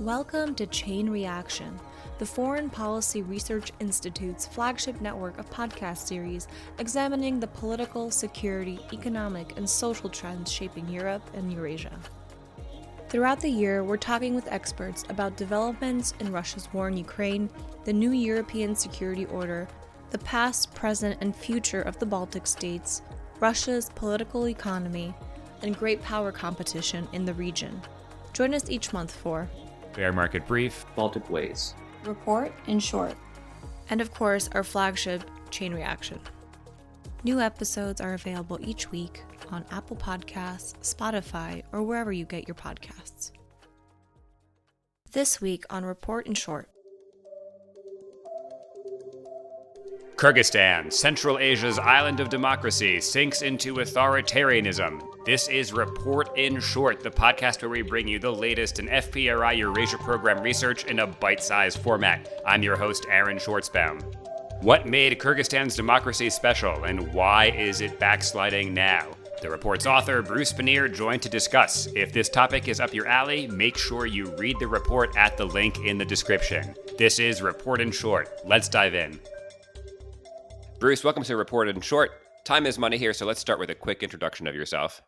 Welcome to Chain Reaction, the Foreign Policy Research Institute's flagship network of podcast series examining the political, security, economic, and social trends shaping Europe and Eurasia. Throughout the year, we're talking with experts about developments in Russia's war in Ukraine, the new European security order, the past, present, and future of the Baltic states, Russia's political economy, and great power competition in the region. Join us each month for Bear Market Brief, Baltic Ways, Report in Short, and of course, our flagship, Chain Reaction. New episodes are available each week on Apple Podcasts, Spotify, or wherever you get your podcasts. This week on Report in Short. Kyrgyzstan, Central Asia's island of democracy, sinks into authoritarianism. This is Report in Short, the podcast where we bring you the latest in FPRI Eurasia program research in a bite-sized format. I'm your host, Aaron Schwartzbaum. What made Kyrgyzstan's democracy special, and why is it backsliding now? The report's author, Bruce Pannier, joined to discuss. If this topic is up your alley, make sure you read the report at the link in the description. This is Report in Short. Let's dive in. Bruce, welcome to Report in Short. Time is money here, so let's start with a quick introduction of yourself.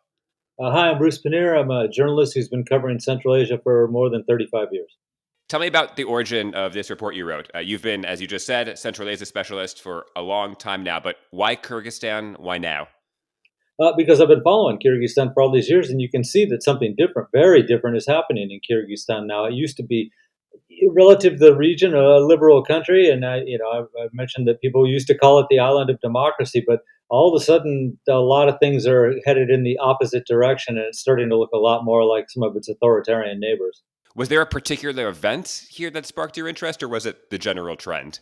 Hi, I'm Bruce Pannier. I'm a journalist who's been covering Central Asia for more than 35 years. Tell me about the origin of this report you wrote. You've been, as you just said, Central Asia specialist for a long time now, but why Kyrgyzstan? Why now? Because I've been following Kyrgyzstan for all these years, and you can see that something different, very different, is happening in Kyrgyzstan now. It used to be, relative to the region, a liberal country, and I mentioned that people used to call it the island of democracy, but all of a sudden, a lot of things are headed in the opposite direction, and it's starting to look a lot more like some of its authoritarian neighbors. Was there a particular event here that sparked your interest, or was it the general trend?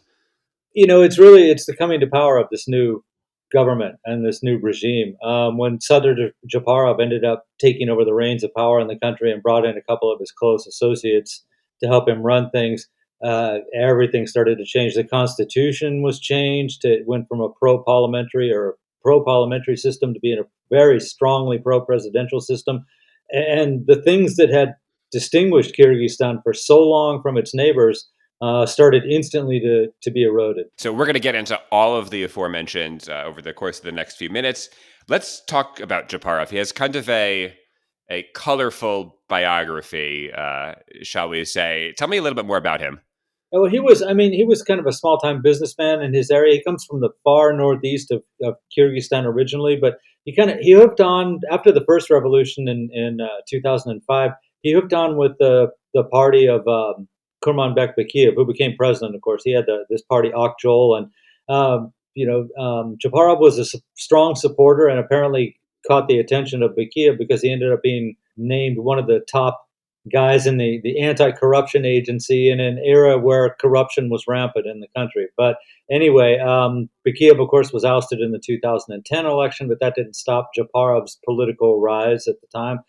It's the coming to power of this new government and this new regime. When Sadr Japarov ended up taking over the reins of power in the country and brought in a couple of his close associates to help him run things, everything started to change. The constitution was changed. It went from a pro-parliamentary system to being a very strongly pro-presidential system. And the things that had distinguished Kyrgyzstan for so long from its neighbors started instantly to be eroded. So we're going to get into all of the aforementioned over the course of the next few minutes. Let's talk about Japarov. He has kind of a colorful biography, shall we say. Tell me a little bit more about him. Well, he was kind of a small-time businessman in his area. He comes from the far northeast of Kyrgyzstan originally, but he hooked on after the first revolution in 2005. He hooked on with the party of Kurmanbek Bakiev, who became president. Of course, he had this party Akjol, and Japarov was a strong supporter and apparently caught the attention of Bakiev because he ended up being named one of the top guys in the anti-corruption agency in an era where corruption was rampant in the country. But anyway, Bakiev, of course, was ousted in the 2010 election, but that didn't stop Japarov's political rise at the time.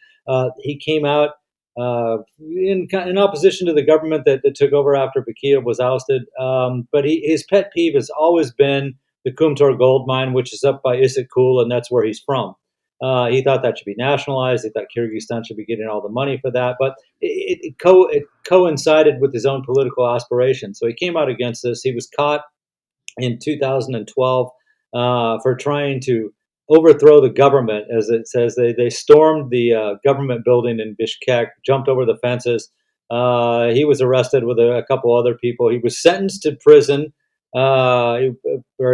He came out in opposition to the government that took over after Bakiev was ousted. But his pet peeve has always been the Kumtor gold mine, which is up by Issyk-Kul, and that's where he's from. He thought that should be nationalized. He thought Kyrgyzstan should be getting all the money for that. But it coincided with his own political aspirations. So he came out against this. He was caught in 2012 for trying to overthrow the government, as it says. They stormed the government building in Bishkek, jumped over the fences. He was arrested with a couple other people. He was sentenced to prison. Or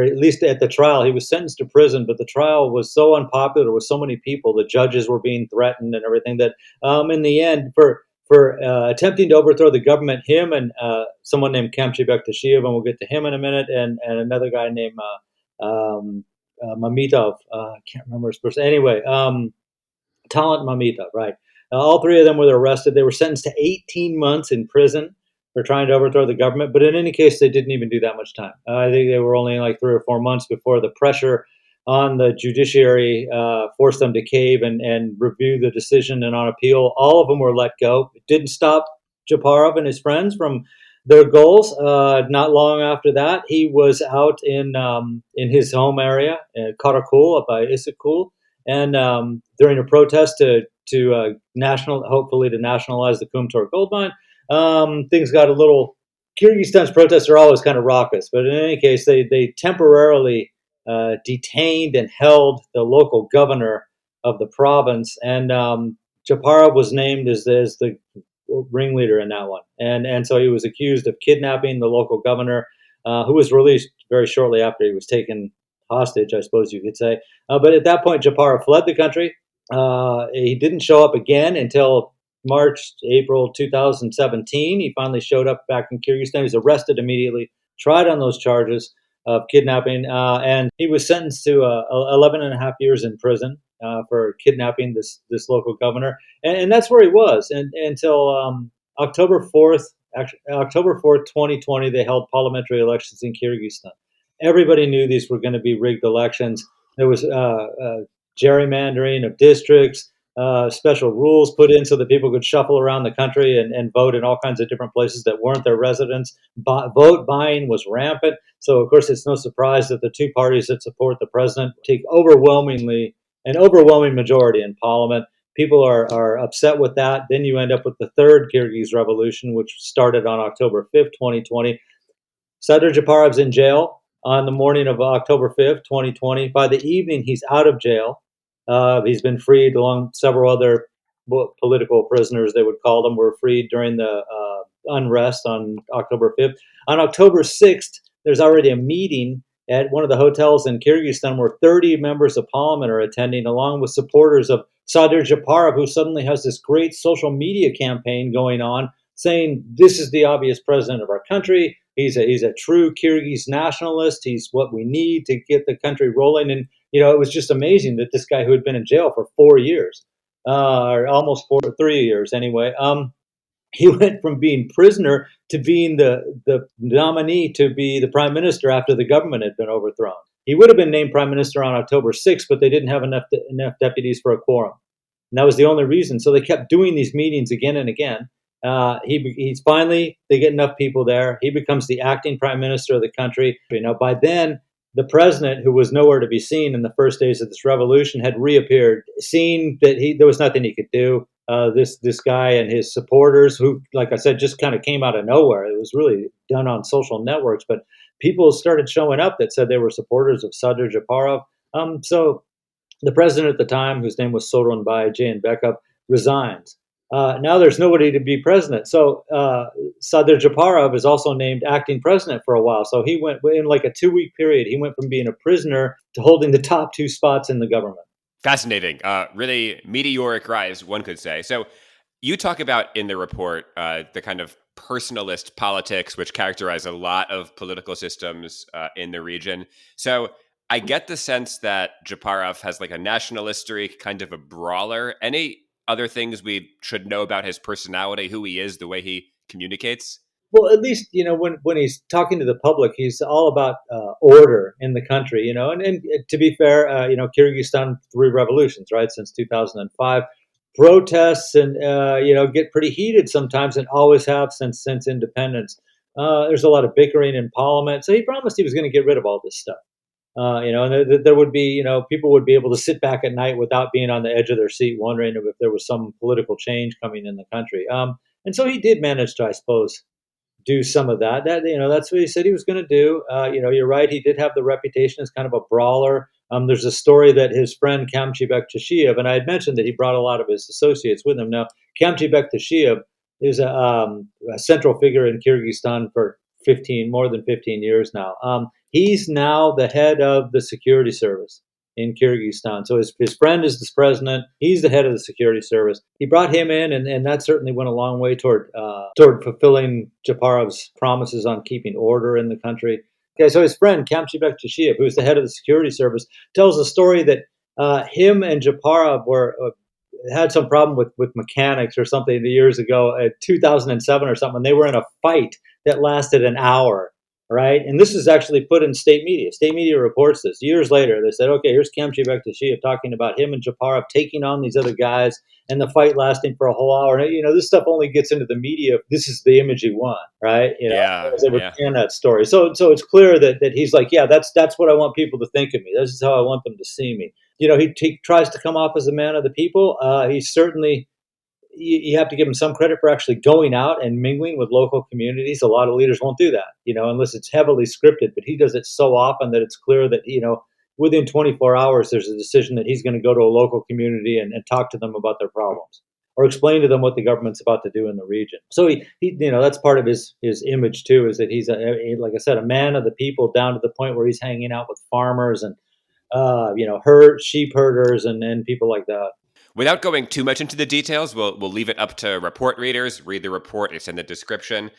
at least at the trial, he was sentenced to prison, but the trial was so unpopular with so many people, the judges were being threatened and everything, that in the end, for attempting to overthrow the government, him and someone named Kamchi Bektashev, and we'll get to him in a minute, and another guy named Mamitov, I can't remember his person. Anyway, Talant Mamitov, right. All three of them were arrested. They were sentenced to 18 months in prison for trying to overthrow the government. But in any case, they didn't even do that much time. I think they were only like 3 or 4 months before the pressure on the judiciary forced them to cave and review the decision. And on appeal, all of them were let go. It didn't stop Japarov and his friends from their goals. Not long after that, he was out in his home area, Karakul, up by Issyk-Kul, and during a protest to nationalize the Kumtor gold mine, things got a little. Kyrgyzstan's protests are always kind of raucous, but in any case, they temporarily detained and held the local governor of the province, and Japarov was named as the ringleader in that one, and so he was accused of kidnapping the local governor, who was released very shortly after he was taken hostage, I suppose you could say. But at that point, Japarov fled the country. He didn't show up again until April 2017. He finally showed up back in Kyrgyzstan. He was arrested immediately, tried on those charges of kidnapping, and he was sentenced to 11 and a half years in prison for kidnapping this local governor. And that's where he was until October 4th. Actually, October 4th, 2020, they held parliamentary elections in Kyrgyzstan. Everybody knew these were going to be rigged elections. There was gerrymandering of districts, special rules put in so that people could shuffle around the country and vote in all kinds of different places that weren't their residence. Vote buying was rampant. So, of course, it's no surprise that the two parties that support the president take an overwhelming majority in parliament. People are upset with that. Then you end up with the third Kyrgyz revolution, which started on October 5th, 2020. Sadr Japarov's in jail on the morning of October 5th, 2020. By the evening, he's out of jail. He's been freed along several other political prisoners, they would call them, were freed during the unrest on October 5th. On October 6th, there's already a meeting at one of the hotels in Kyrgyzstan where 30 members of parliament are attending, along with supporters of Sadr Japarov, who suddenly has this great social media campaign going on saying this is the obvious president of our country. He's a true Kyrgyz nationalist. He's what we need to get the country rolling. And it was just amazing that this guy who had been in jail for 4 years, or almost 3 years anyway, he went from being prisoner to being the nominee to be the prime minister after the government had been overthrown. He would have been named prime minister on October 6th, but they didn't have enough deputies for a quorum. And that was the only reason. So they kept doing these meetings again and again. He's finally, they get enough people there. He becomes the acting prime minister of the country. By then, the president, who was nowhere to be seen in the first days of this revolution, had reappeared, seeing that there was nothing he could do. This guy and his supporters, who, like I said, just kind of came out of nowhere. It was really done on social networks, but people started showing up that said they were supporters of Sadr Japarov. So the president at the time, whose name was Soronbay Jeenbekov, resigns. Now there's nobody to be president. So Sadr Japarov is also named acting president for a while. So he went, in like a 2-week period, he went from being a prisoner to holding the top 2 spots in the government. Fascinating. Really meteoric rise, one could say. So you talk about in the report the kind of personalist politics which characterize a lot of political systems in the region. So I get the sense that Japarov has like a nationalist streak, kind of a brawler. Any other things we should know about his personality, who he is, the way he communicates? Well, at least, when he's talking to the public, he's all about order in the country, and to be fair, Kyrgyzstan, 3 revolutions, right, since 2005. Protests and, get pretty heated sometimes, and always have since independence. There's a lot of bickering in parliament. So he promised he was going to get rid of all this stuff. And there would be, people would be able to sit back at night without being on the edge of their seat, wondering if there was some political change coming in the country. And so he did manage to, I suppose, do some of that. That's what he said he was going to do. You're right. He did have the reputation as kind of a brawler. There's a story that his friend Kamchibek Chashiev, and I had mentioned that he brought a lot of his associates with him. Now, Kamchibek Chashiev is a central figure in Kyrgyzstan for more than 15 years now. He's now the head of the security service in Kyrgyzstan. So his friend is the president. He's the head of the security service. He brought him in, and that certainly went a long way toward fulfilling Japarov's promises on keeping order in the country. Okay, so his friend Kamchibek Chashiev, who's the head of the security service, tells a story that him and Japarov had some problem with mechanics or something years ago, 2007 or something. They were in a fight that lasted an hour. Right, and this is actually put in state media. State media reports this. Years later, they said, okay, here's Kamchibek Chashiev talking about him and Japarov taking on these other guys and the fight lasting for a whole hour. And, this stuff only gets into the media. This is the image he want, right? They would plan that story. So it's clear that he's like, yeah, that's what I want people to think of me. This is how I want them to see me. He tries to come off as a man of the people. He certainly you have to give them some credit for actually going out and mingling with local communities. A lot of leaders won't do that, unless it's heavily scripted. But he does it so often that it's clear that within 24 hours there's a decision that he's going to go to a local community and talk to them about their problems or explain to them what the government's about to do in the region. So he that's part of his image too, is that he's like I said, a man of the people, down to the point where he's hanging out with farmers and sheep herders and people like that. Without going too much into the details, we'll leave it up to report readers. Read the report, it's in the description.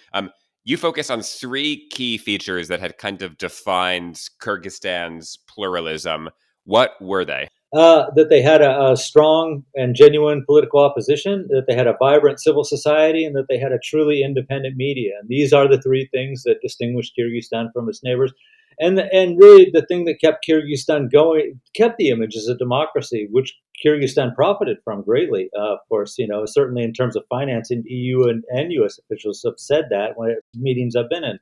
You focus on three key features that had kind of defined Kyrgyzstan's pluralism. What were they? That they had a strong and genuine political opposition, that they had a vibrant civil society, and that they had a truly independent media. And these are the three things that distinguish Kyrgyzstan from its neighbors. And really the thing that kept Kyrgyzstan going, kept the image as a democracy, which Kyrgyzstan profited from greatly. Of course, certainly in terms of financing, EU and US officials have said that when meetings I've been in.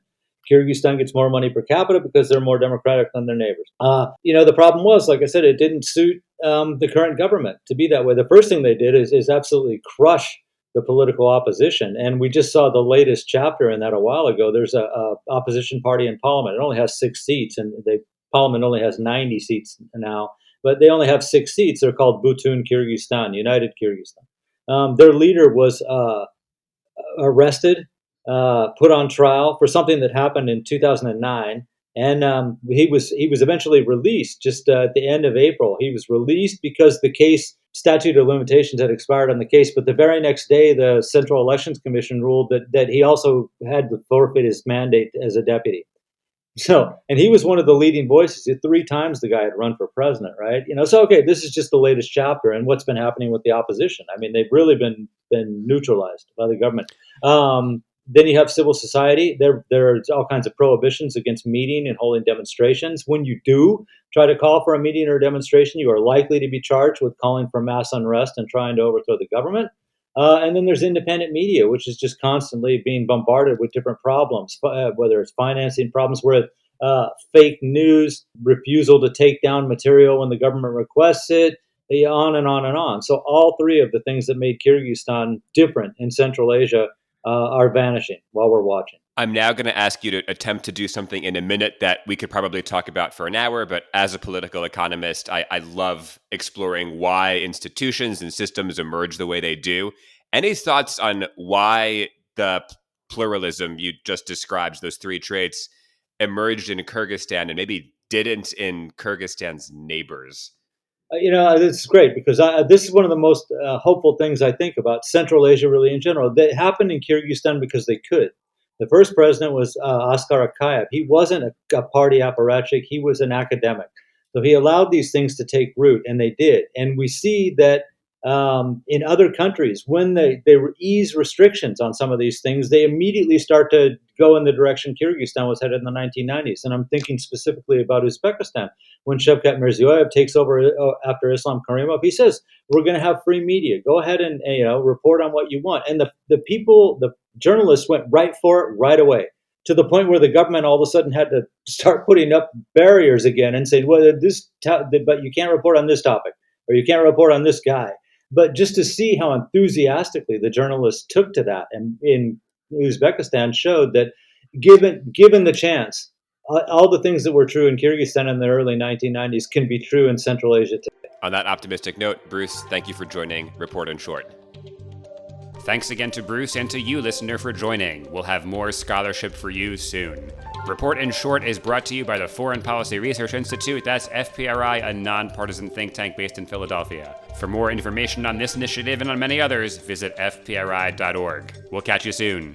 Kyrgyzstan gets more money per capita because they're more democratic than their neighbors. The problem was, like I said, it didn't suit the current government to be that way. The first thing they did is absolutely crush the political opposition. And we just saw the latest chapter in that a while ago. There's a opposition party in parliament. It only has 6 seats, and parliament only has 90 seats now. But they only have 6 seats. They're called Butun Kyrgyzstan, United Kyrgyzstan. Their leader was arrested, put on trial for something that happened in 2009. And he was eventually released just at the end of April. He was released because the case statute of limitations had expired on the case. But the very next day, the Central Elections Commission ruled that he also had to forfeit his mandate as a deputy. So, and he was one of the leading voices. 3 times the guy had run for president, right? So, okay, this is just the latest chapter and what's been happening with the opposition. I mean, they've really been neutralized by the government. Then you have civil society. There's all kinds of prohibitions against meeting and holding demonstrations. When you do try to call for a meeting or demonstration, you are likely to be charged with calling for mass unrest and trying to overthrow the government. And then there's independent media, which is just constantly being bombarded with different problems, whether it's financing problems with fake news, refusal to take down material when the government requests it, on and on and on. So all three of the things that made Kyrgyzstan different in Central Asia are vanishing while we're watching. I'm now going to ask you to attempt to do something in a minute that we could probably talk about for an hour, but as a political economist, I love exploring why institutions and systems emerge the way they do. Any thoughts on why the pluralism you just described, those 3 traits, emerged in Kyrgyzstan and maybe didn't in Kyrgyzstan's neighbors? This is great because this is one of the most hopeful things I think about Central Asia, really in general. That happened in Kyrgyzstan because they could. The first president was Askar Akayev. He wasn't a party apparatchik. He was an academic. So he allowed these things to take root, and they did. And we see that in other countries, when they ease restrictions on some of these things, they immediately start to go in the direction Kyrgyzstan was headed in the 1990s. And I'm thinking specifically about Uzbekistan. When Shavkat Mirziyoyev takes over after Islam Karimov, he says, we're going to have free media. Go ahead and report on what you want. And the journalists went right for it right away, to the point where the government all of a sudden had to start putting up barriers again and saying, well, but you can't report on this topic, or you can't report on this guy. But just to see how enthusiastically the journalists took to that, and in Uzbekistan showed that given the chance, all the things that were true in Kyrgyzstan in the early 1990s can be true in Central Asia today. On that optimistic note, Bruce, thank you for joining Report in Short. Thanks again to Bruce and to you, listener, for joining. We'll have more scholarship for you soon. Report in Short is brought to you by the Foreign Policy Research Institute. That's FPRI, a nonpartisan think tank based in Philadelphia. For more information on this initiative and on many others, visit fpri.org. We'll catch you soon.